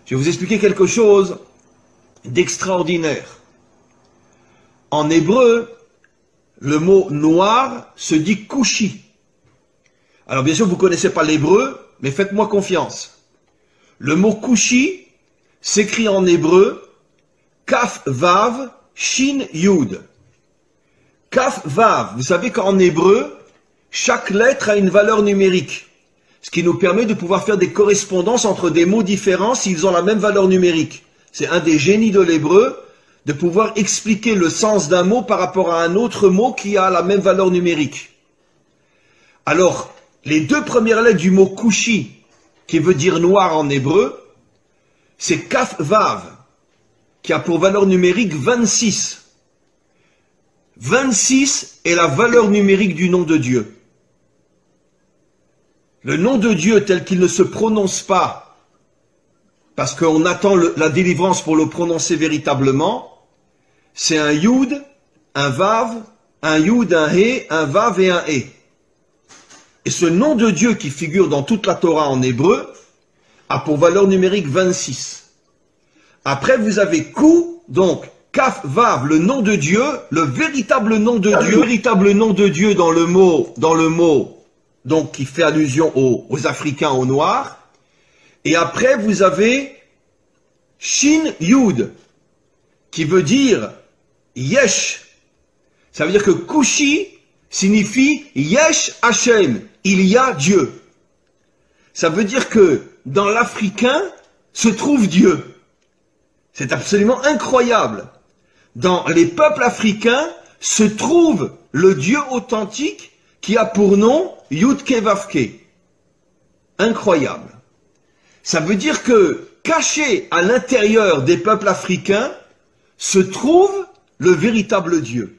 Je vais vous expliquer quelque chose d'extraordinaire. En hébreu, le mot noir se dit kushi. Alors bien sûr, vous ne connaissez pas l'hébreu, mais faites-moi confiance. Le mot kushi s'écrit en hébreu Kaf Vav Shin Yud. Kaf Vav, vous savez qu'en hébreu, chaque lettre a une valeur numérique, ce qui nous permet de pouvoir faire des correspondances entre des mots différents s'ils ont la même valeur numérique. C'est un des génies de l'hébreu, de pouvoir expliquer le sens d'un mot par rapport à un autre mot qui a la même valeur numérique. Alors, les deux premières lettres du mot kushi, qui veut dire noir en hébreu, c'est Kaf Vav, qui a pour valeur numérique 26. 26 est la valeur numérique du nom de Dieu. Le nom de Dieu tel qu'il ne se prononce pas, parce qu'on attend la délivrance pour le prononcer véritablement, c'est un Yud, un Vav, un Yud, un He, un Vav et un He. Et ce nom de Dieu qui figure dans toute la Torah en hébreu a pour valeur numérique 26. Après, vous avez Kou, donc Kaf Vav, le nom de Dieu, le véritable nom de Dieu, le véritable nom de Dieu dans le mot, donc qui fait allusion aux Africains, aux Noirs. Et après, vous avez Shin Yud, qui veut dire Yesh. Ça veut dire que Kushi signifie Yesh Hashem, il y a Dieu. Ça veut dire que dans l'Africain se trouve Dieu. C'est absolument incroyable. Dans les peuples africains se trouve le Dieu authentique qui a pour nom Yudke Vavke. Incroyable. Ça veut dire que caché à l'intérieur des peuples africains se trouve le véritable Dieu.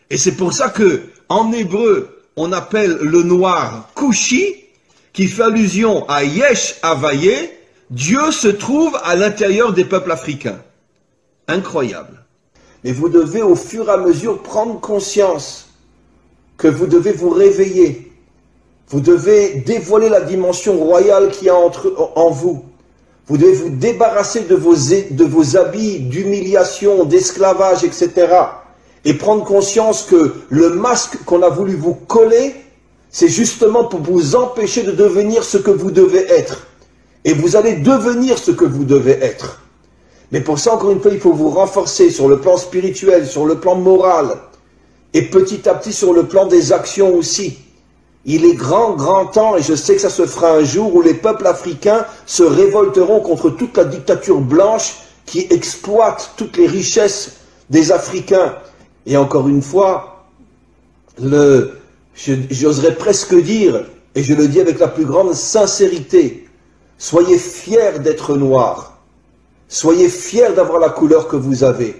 Et c'est pour ça que en hébreu on appelle le noir Kushi, qui fait allusion à Yesh Havaye. Dieu se trouve à l'intérieur des peuples africains. Incroyable. Mais vous devez au fur et à mesure prendre conscience que vous devez vous réveiller. Vous devez dévoiler la dimension royale qu'il y a en vous. Vous devez vous débarrasser de vos habits d'humiliation, d'esclavage, etc. Et prendre conscience que le masque qu'on a voulu vous coller, c'est justement pour vous empêcher de devenir ce que vous devez être. Et vous allez devenir ce que vous devez être. Mais pour ça, encore une fois, il faut vous renforcer sur le plan spirituel, sur le plan moral, et petit à petit sur le plan des actions aussi. Il est grand temps, et je sais que ça se fera un jour, où les peuples africains se révolteront contre toute la dictature blanche qui exploite toutes les richesses des Africains. Et encore une fois, j'oserais presque dire, et je le dis avec la plus grande sincérité, soyez fiers d'être noirs. Soyez fiers d'avoir la couleur que vous avez.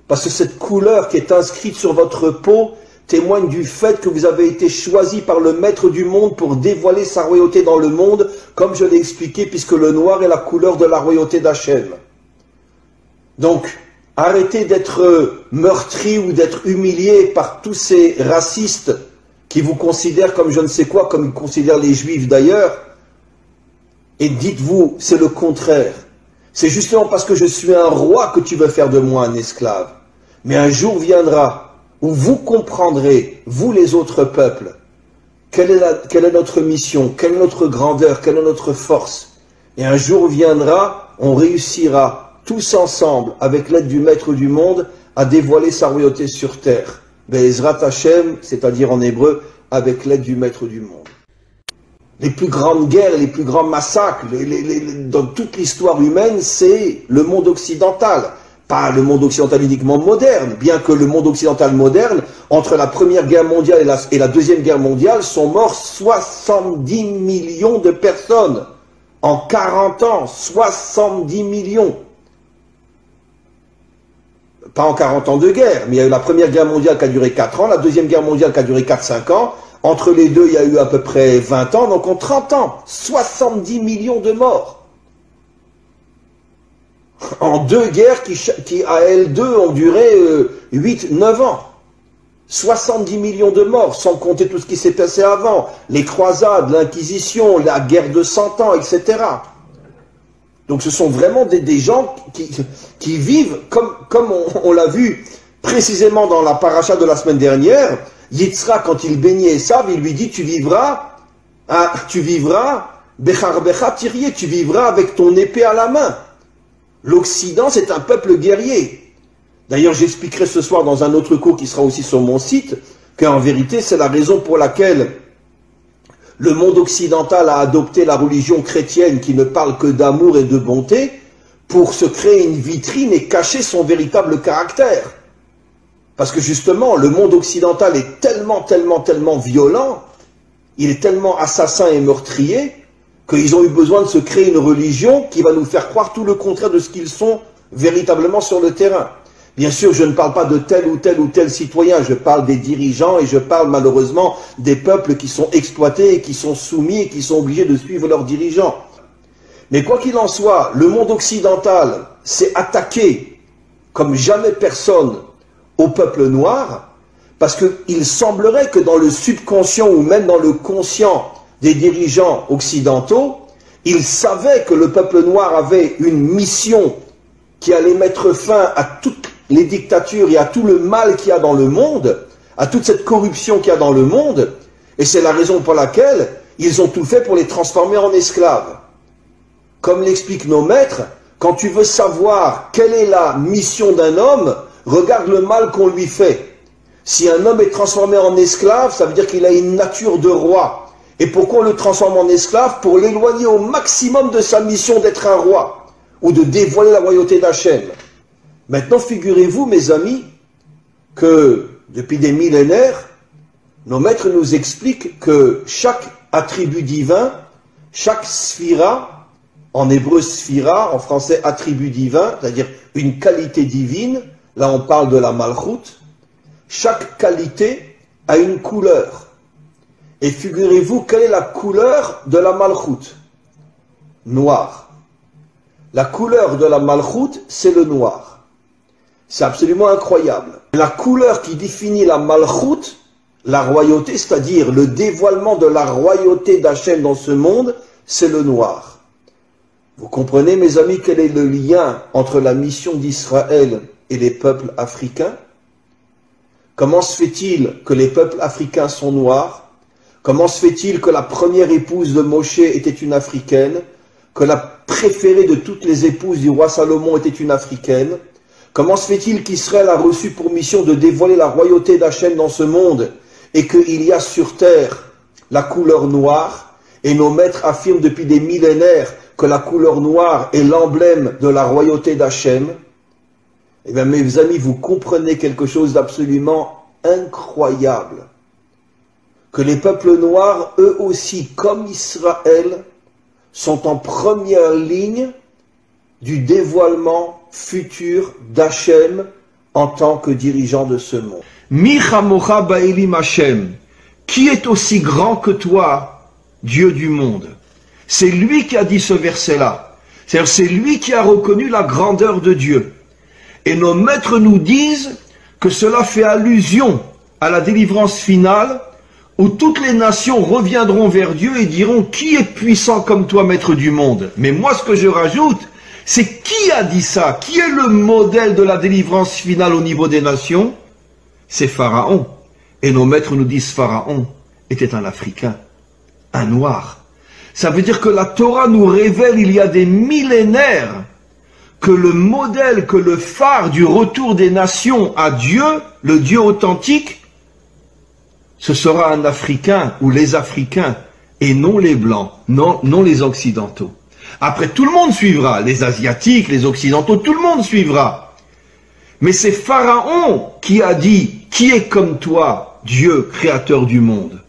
Parce que cette couleur qui est inscrite sur votre peau témoigne du fait que vous avez été choisi par le maître du monde pour dévoiler sa royauté dans le monde, comme je l'ai expliqué, puisque le noir est la couleur de la royauté d'Hachem. Donc, arrêtez d'être meurtri ou d'être humilié par tous ces racistes qui vous considèrent comme je ne sais quoi, comme ils considèrent les juifs d'ailleurs. Et dites-vous, c'est le contraire. C'est justement parce que je suis un roi que tu veux faire de moi un esclave. Mais un jour viendra où vous comprendrez, vous les autres peuples, quelle est notre mission, quelle est notre grandeur, quelle est notre force. Et un jour viendra, on réussira tous ensemble, avec l'aide du Maître du monde, à dévoiler sa royauté sur terre. Be'ezrat Hashem, c'est-à-dire en hébreu, avec l'aide du Maître du monde. Les plus grandes guerres, les plus grands massacres, dans toute l'histoire humaine, c'est le monde occidental. Pas le monde occidental uniquement moderne, bien que le monde occidental moderne, entre la Première Guerre mondiale et la Deuxième Guerre mondiale, sont morts 70 millions de personnes. En 40 ans, 70 millions. Pas en 40 ans de guerre, mais il y a eu la Première Guerre mondiale qui a duré 4 ans, la Deuxième Guerre mondiale qui a duré 4-5 ans. Entre les deux, il y a eu à peu près 20 ans, donc en 30 ans, 70 millions de morts. En deux guerres qui à elles deux, ont duré 8-9 ans. 70 millions de morts, sans compter tout ce qui s'est passé avant. Les croisades, l'Inquisition, la guerre de 100 ans, etc. Donc ce sont vraiment des gens qui vivent, comme on l'a vu précisément dans la paracha de la semaine dernière. Yitzhak, quand il baignait Esav, il lui dit, tu vivras, Bechar Becha Tirié, tu vivras avec ton épée à la main. L'Occident, c'est un peuple guerrier. D'ailleurs, j'expliquerai ce soir dans un autre cours qui sera aussi sur mon site, qu'en vérité, c'est la raison pour laquelle le monde occidental a adopté la religion chrétienne qui ne parle que d'amour et de bonté pour se créer une vitrine et cacher son véritable caractère. Parce que justement, le monde occidental est tellement violent, il est tellement assassin et meurtrier, qu'ils ont eu besoin de se créer une religion qui va nous faire croire tout le contraire de ce qu'ils sont véritablement sur le terrain. Bien sûr, je ne parle pas de tel ou tel citoyen, je parle des dirigeants et je parle malheureusement des peuples qui sont exploités et qui sont soumis et qui sont obligés de suivre leurs dirigeants. Mais quoi qu'il en soit, le monde occidental s'est attaqué comme jamais personne au peuple noir, parce qu'il semblerait que dans le subconscient ou même dans le conscient des dirigeants occidentaux, ils savaient que le peuple noir avait une mission qui allait mettre fin à toutes les dictatures et à tout le mal qu'il y a dans le monde, à toute cette corruption qu'il y a dans le monde, et c'est la raison pour laquelle ils ont tout fait pour les transformer en esclaves. Comme l'expliquent nos maîtres, quand tu veux savoir quelle est la mission d'un homme, regarde le mal qu'on lui fait. Si un homme est transformé en esclave, ça veut dire qu'il a une nature de roi. Et pourquoi on le transforme en esclave? Pour l'éloigner au maximum de sa mission d'être un roi, ou de dévoiler la royauté d'Hachem. Maintenant, figurez-vous, mes amis, que depuis des millénaires, nos maîtres nous expliquent que chaque attribut divin, chaque sphira, en hébreu sphira, en français attribut divin, c'est-à-dire une qualité divine, là on parle de la malchoute, chaque qualité a une couleur. Et figurez-vous, quelle est la couleur de la malchoute? Noir. La couleur de la malchoute, c'est le noir. C'est absolument incroyable. La couleur qui définit la malchoute, la royauté, c'est-à-dire le dévoilement de la royauté d'Hachem dans ce monde, c'est le noir. Vous comprenez, mes amis, quel est le lien entre la mission d'Israël et les peuples africains? Comment se fait-il que les peuples africains sont noirs? Comment se fait-il que la première épouse de Moshe était une africaine? Que la préférée de toutes les épouses du roi Salomon était une africaine? Comment se fait-il qu'Israël a reçu pour mission de dévoiler la royauté d'Hachem dans ce monde et qu'il y a sur terre la couleur noire? Et nos maîtres affirment depuis des millénaires que la couleur noire est l'emblème de la royauté d'Hachem. Eh bien, mes amis, vous comprenez quelque chose d'absolument incroyable. Que les peuples noirs, eux aussi, comme Israël, sont en première ligne du dévoilement futur d'Hachem en tant que dirigeant de ce monde. Mi chamocha ba'elim Hachem, qui est aussi grand que toi, Dieu du monde? C'est lui qui a dit ce verset-là. C'est-à-dire, c'est lui qui a reconnu la grandeur de Dieu. Et nos maîtres nous disent que cela fait allusion à la délivrance finale, où toutes les nations reviendront vers Dieu et diront « Qui est puissant comme toi, maître du monde ?» Mais moi, ce que je rajoute, c'est qui a dit ça? Qui est le modèle de la délivrance finale au niveau des nations? C'est Pharaon. Et nos maîtres nous disent Pharaon était un Africain, un Noir. Ça veut dire que la Torah nous révèle il y a des millénaires que le modèle, que le phare du retour des nations à Dieu, le Dieu authentique, ce sera un Africain ou les Africains et non les Blancs, non les Occidentaux. Après, tout le monde suivra, les Asiatiques, les Occidentaux, tout le monde suivra. Mais c'est Pharaon qui a dit « Qui est comme toi, Dieu, créateur du monde ?»